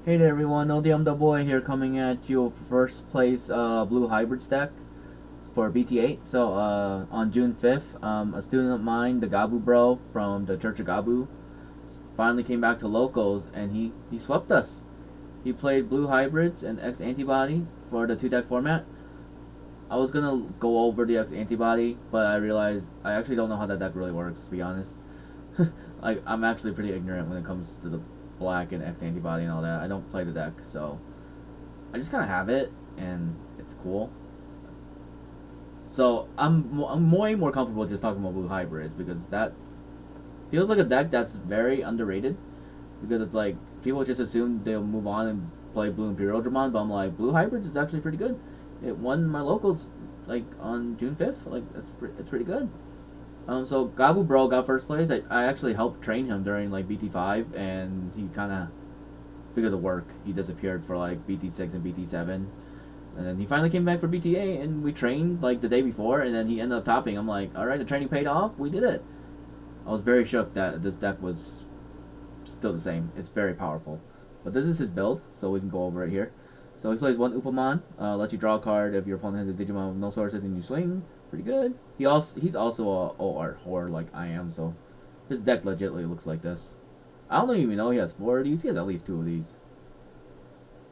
Hey there everyone, ODM the boy here coming at you first place blue hybrids deck for BT8. So on June 5th, a student of mine, the GabuBro from the Church of Gabu, finally came back to locals and he swept us. He played blue hybrids and X antibody for the two deck format. I was gonna go over the X antibody, but I realized I actually don't know how that deck really works, to be honest. Like I'm actually pretty ignorant when it comes to the black and X antibody and all that. I don't play the deck, so I just kind of have it, and it's cool. So I'm way more comfortable just talking about blue hybrids because that feels like a deck that's very underrated. Because it's like people just assume they'll move on and play blue Imperial Dramon, but I'm like blue hybrids is actually pretty good. It won my locals like on June 5th. Like it's pretty good. So Gabu Bro got first place. I actually helped train him during like BT5, and he kind of because of work he disappeared for like BT6 and BT7. And then he finally came back for BTA, and we trained like the day before, and then he ended up topping. I'm like, all right, the training paid off. We did it. I was very shook that this deck was still the same. It's very powerful. But this is his build, so we can go over it here. So he plays one Upamon, lets you draw a card if your opponent has a Digimon with no sources and you swing. Pretty good. He's also a OR whore like I am, so his deck legitimately looks like this. I don't even know he has 4 of these. He has at least 2 of these.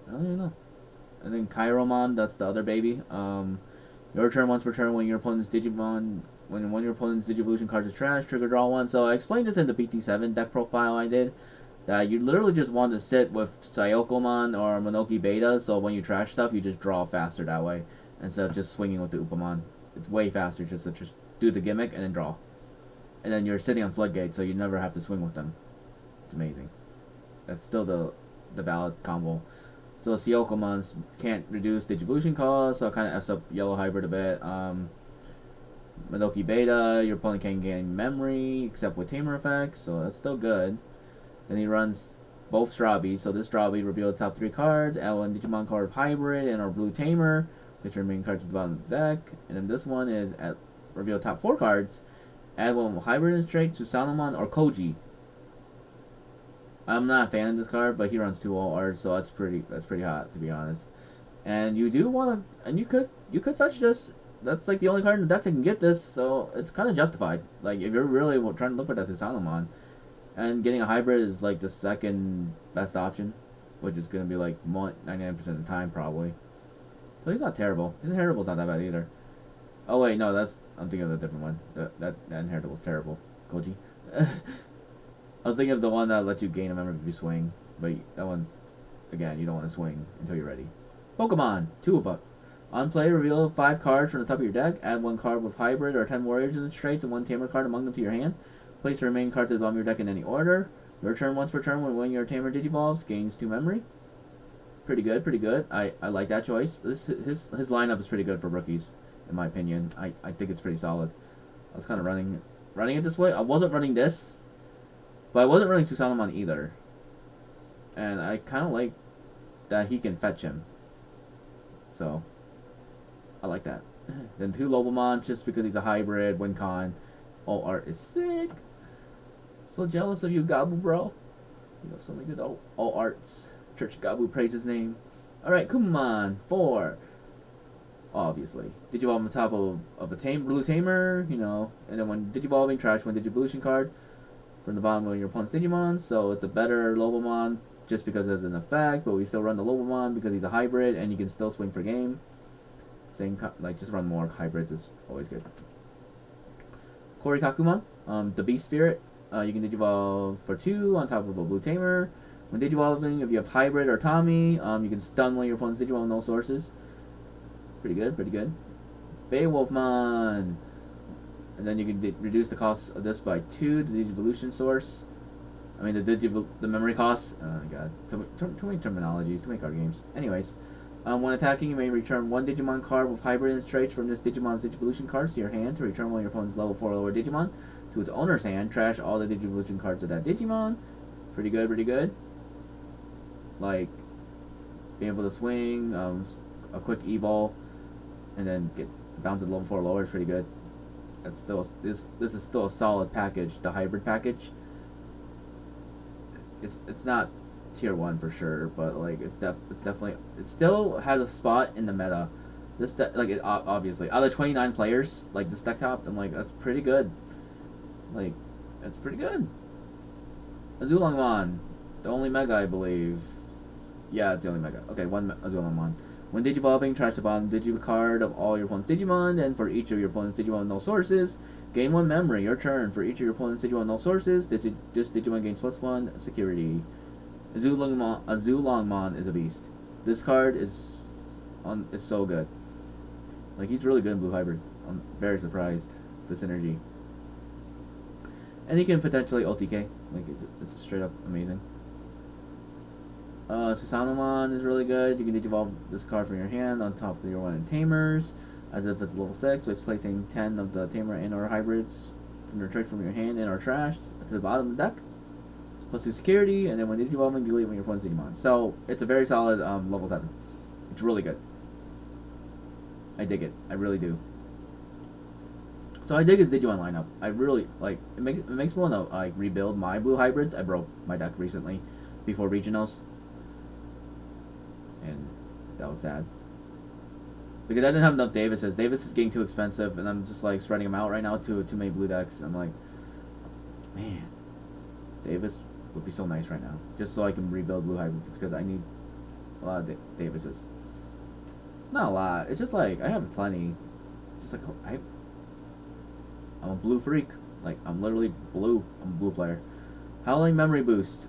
I don't even know. And then Kairomon, that's the other baby. Your turn once per turn when your opponent's Digimon when one of your opponent's Digivolution cards is trash, trigger draw one. So I explained this in the BT7 deck profile I did. That you literally just want to sit with Sayokomon or Monoki Beta, so when you trash stuff, you just draw faster that way instead of just swinging with the Upamon. It's way faster just to just do the gimmick and then draw. And then you're sitting on Floodgate, so you never have to swing with them. It's amazing. That's still the valid combo. So Sayokomons can't reduce Digivolution cost, so it kind of f's up Yellow Hybrid a bit. Monoki Beta, your opponent can't gain memory except with Tamer effects, so that's still good. Then he runs both Strabi. So this Strabi reveals the top 3 cards, add one Digimon card of Hybrid and our Blue Tamer, which are main cards at the bottom of the deck. And then this one is at reveal top 4 cards, add one Hybrid and Straight, Susanomon or Koji. I'm not a fan of this card, but he runs 2 all arts, so that's pretty hot to be honest. And you do want to, and you could fetch this. That's like the only card in the deck that can get this, so it's kind of justified. Like if you're really trying to look for that Susanomon, and getting a hybrid is like the second best option, which is going to be like 99% of the time probably. So he's not terrible. His inheritable's not that bad either. Oh wait, no, I'm thinking of a different one. That inheritable's terrible. Koji. I was thinking of the one that lets you gain a memory if you swing, but that one's again you don't want to swing until you're ready. Pokemon, 2 of them. On play, reveal 5 cards from the top of your deck. Add 1 card with hybrid or 10 warriors in the traits and 1 tamer card among them to your hand. Place the remaining cards to the bottom of your deck in any order. Your turn once per turn when one of your tamer digivolves gains 2 memory. Pretty good, pretty good. I like that choice. His lineup is pretty good for rookies, in my opinion. I think it's pretty solid. I was kind of running it this way. I wasn't running this, but I wasn't running Susanomon either. And I kind of like that he can fetch him. So, I like that. Then 2 Lobomon, just because he's a hybrid, win con. All art is sick. So jealous of you, Gabu, bro. You have so many good all arts. Church of Gabu, praise his name. Alright, Kumon, 4. Obviously. Digivolve on the top of a blue tamer, you know. And then when Digivolving, trash one Digivolution card from the bottom of your opponent's Digimon. So it's a better Lobomon just because it has an effect, but we still run the Lobomon because he's a hybrid and you can still swing for game. Like, just run more hybrids is always good. Korikakumon, the Beast Spirit. You can Digivolve for 2 on top of a Blue Tamer. When Digivolving, if you have Hybrid or Tommy, you can stun one of your opponent's Digimon with no sources. Pretty good, pretty good. Beowulfmon. And then you can reduce the cost of this by 2, the Digivolution source. I mean, the memory cost. Oh my god. Too many terminologies, too many card games. Anyways. When attacking, you may return 1 Digimon card with hybrid and traits from this Digimon's Digivolution cards to your hand to return one of your opponent's level 4 or lower Digimon to its owner's hand. Trash all the Digivolution cards of that Digimon. Pretty good, pretty good. Like, being able to swing, a quick Evolve, and then get bound to level 4 or lower is pretty good. That's still this is still a solid package. The hybrid package. It's not tier 1 for sure, but like it's definitely, it still has a spot in the meta. This deck, like obviously out of 29 players, like this deck top, I'm like that's pretty good. Like that's pretty good. Azulangmon, the only mega I believe. Yeah, it's the only mega. Okay, one Azulangmon. When Digivolving, trash the bottom Digicard of all your opponent's Digimon, and for each of your opponent's Digimon with no sources, gain 1 memory. Your turn. For each of your opponent's Digimon with no sources, this Digimon gains +1 security. Azulangmon is a beast. This card is so good. Like he's really good in blue hybrid. I'm very surprised. This energy. And he can potentially OTK. Like it's straight up amazing. Susanomon is really good. You can digivolve this card from your hand on top of your one in Tamers, as if it's level 6, so it's placing 10 of the Tamer and or hybrids from your trick from your hand and or trash to the bottom of the deck. +2 security, and then when digivolving, delete when your opponent's Digimon. So it's a very solid level 7. It's really good. I dig it. I really do. So I dig his Digimon lineup. I really like it. Makes me want to like rebuild my blue hybrids. I broke my deck recently before regionals, and that was sad because I didn't have enough Davises. Davis is getting too expensive, and I'm just like spreading them out right now to too many blue decks. I'm like, man, Davis would be so nice right now, just so I can rebuild blue hybrids because I need a lot of Davises. Not a lot. It's just like I have plenty. Just like I'm a blue freak. Like I'm literally blue. I'm a blue player. Howling Memory Boost.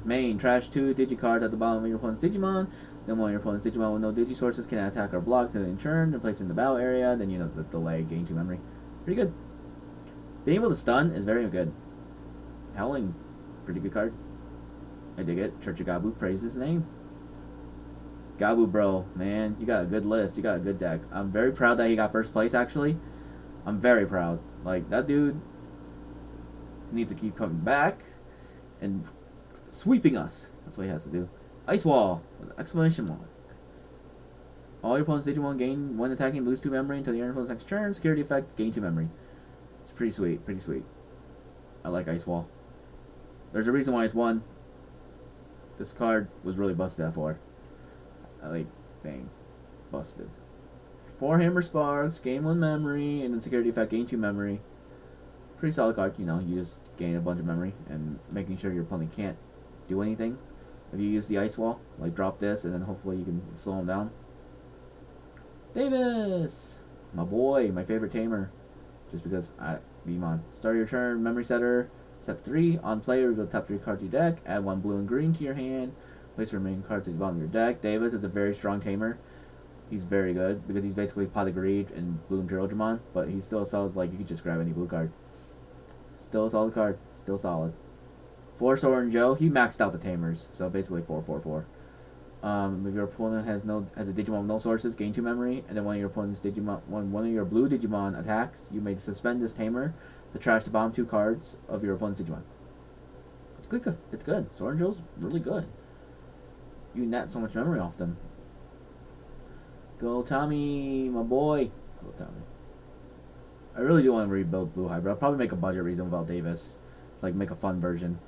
Main, trash 2 Digicards at the bottom of your opponent's Digimon. Then one of your opponent's Digimon with no Digisources can attack or block to in turn and place in the battle area. Then you know the delay, gain 2 memory. Pretty good. Being able to stun is very good. Howling, pretty good card. I dig it. Church of Gabu, praise his name. GabuBro, man, you got a good list. You got a good deck. I'm very proud that he got first place, actually. I'm very proud. Like, that dude needs to keep coming back and sweeping us. That's what he has to do. Ice Wall with exclamation mark. All your opponent's Digimon gain 1 attacking, lose 2 memory until your opponent's next turn. Security effect, gain 2 memory. It's pretty sweet, pretty sweet. I like Ice Wall. There's a reason why it's 1. This card was really busted at 4. Like, dang, busted. 4 Hammer Sparks, gain 1 memory, and then security effect, gain 2 memory. Pretty solid card, you know, you just gain a bunch of memory, and making sure your opponent can't do anything. If you use the Ice Wall, like drop this, and then hopefully you can slow him down. Davis! My boy, my favorite tamer. Just because I beat him on. Start your turn, memory setter, set 3. On play, reveal top 3 cards to your deck, add 1 blue and green to your hand. Place your remaining cards to the bottom of your deck. Davis is a very strong tamer. He's very good because he's basically Pot of Greed and Blue Imperial Digimon, but he's still solid. Like you can just grab any blue card. Still a solid card. Still solid. 4 Sora and Joe. He maxed out the tamers, so basically 4/4/4. If your opponent has a Digimon with no sources, gain 2 memory, and then one of your opponent's Digimon, one of your blue Digimon attacks, you may suspend this tamer to trash the bottom 2 cards of your opponent's Digimon. It's good. It's good. Sora and Joe's really good. You net so much memory off them. Go Tommy, my boy. Go Tommy. I really do want to rebuild Blue Hybrid. I'll probably make a budget reason without Davis. Like make a fun version.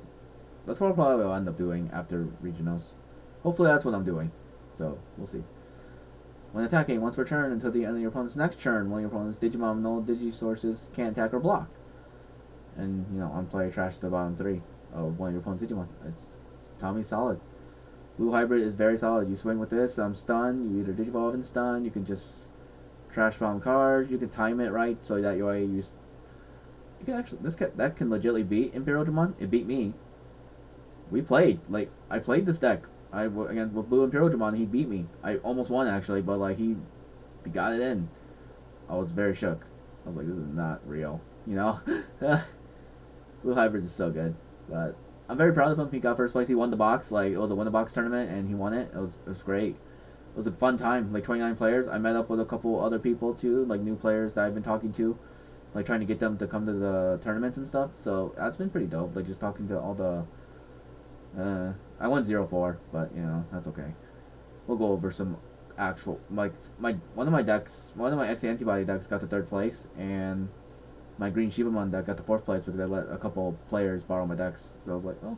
That's what probably I'll end up doing after regionals. Hopefully that's what I'm doing. So we'll see. When attacking, once per turn until the end of your opponent's next turn, one of your opponent's Digimon with no Digisources can't attack or block. And you know, on play trash the bottom 3 of one of your opponent's Digimon. It's Tommy's solid. Blue Hybrid is very solid. You swing with this, stun, you either Digivolve and stun, you can just trash bomb cards, you can time it right so that you use. You can actually, that can legitimately beat Imperial Digimon. It beat me. We played, like, I played this deck. Again, with Blue Imperial Digimon, he beat me. I almost won actually, but like, he got it in. I was very shook. I was like, this is not real, you know? Blue Hybrid is so good, but I'm very proud of him. He got first place. He won the box. Like, it was a win-the-box tournament, and he won it. It was great. It was a fun time. Like, 29 players. I met up with a couple other people, too. Like, new players that I've been talking to. Like, trying to get them to come to the tournaments and stuff. So, that's been pretty dope. Like, just talking to all the... I went 0-4, but, you know, that's okay. We'll go over some actual... Like, one of my X-Antibody decks got to 3rd place, and... my Green Shivamon deck got the 4th place because I let a couple players borrow my decks. So I was like, oh,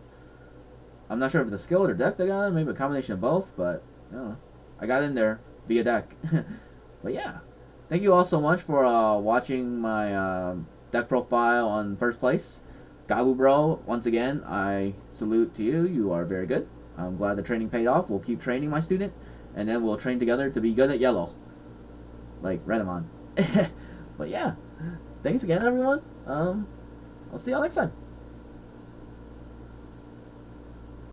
I'm not sure if it's a skill or deck that got it, maybe a combination of both, but I don't know. I got in there via deck. But yeah, thank you all so much for watching my deck profile on first place. GabuBro, once again, I salute to you. You are very good. I'm glad the training paid off. We'll keep training, my student, and then we'll train together to be good at yellow, like Renamon. But yeah, thanks again, everyone. I'll see y'all next time.